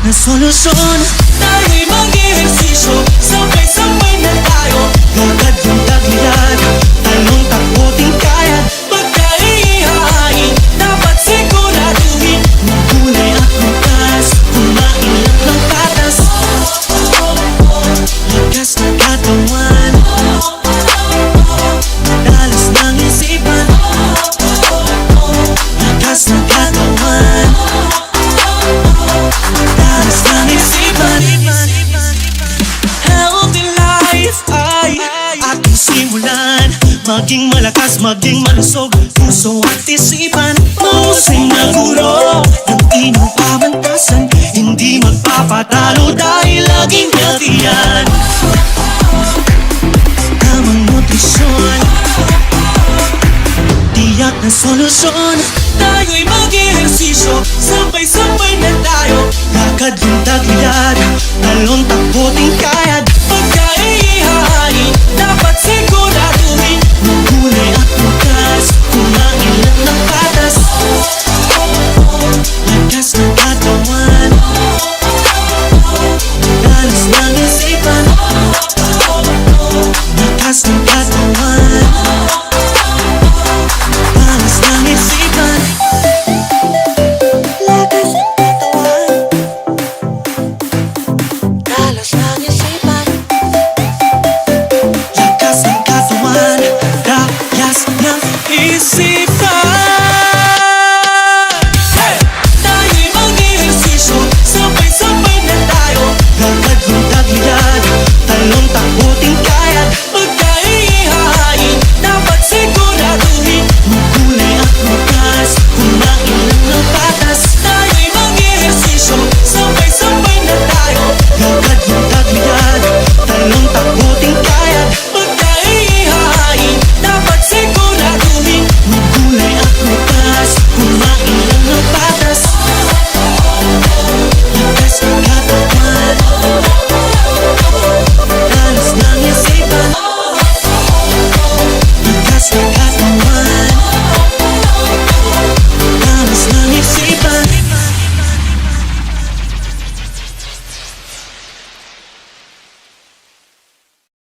na solusyon. Tayo'y mag-ehersisyo, sabay-sabay na tayo. Lakad yung tagilid, talong takbo ting kaya. Pagka-ihahain, dapat siguraduhin magkulay at bukas, kumain lang ng patas. Lakas na katawan, madalas ng isipan. Lakas na katawan, madalas ng isipan. Healthy life ay ating simulan. Maging malakas, maging malusog, puso at isipan. Mahusay na guro ng inyong pamantasan. Hindi magpapatalo dahil laging healthy yan. Tamang nutrisyon, tiyak na solusyon. Tayo'y mag-ehersisyo, sabay-sabay na tayo. Lakad yung tagilid, talon takbo ting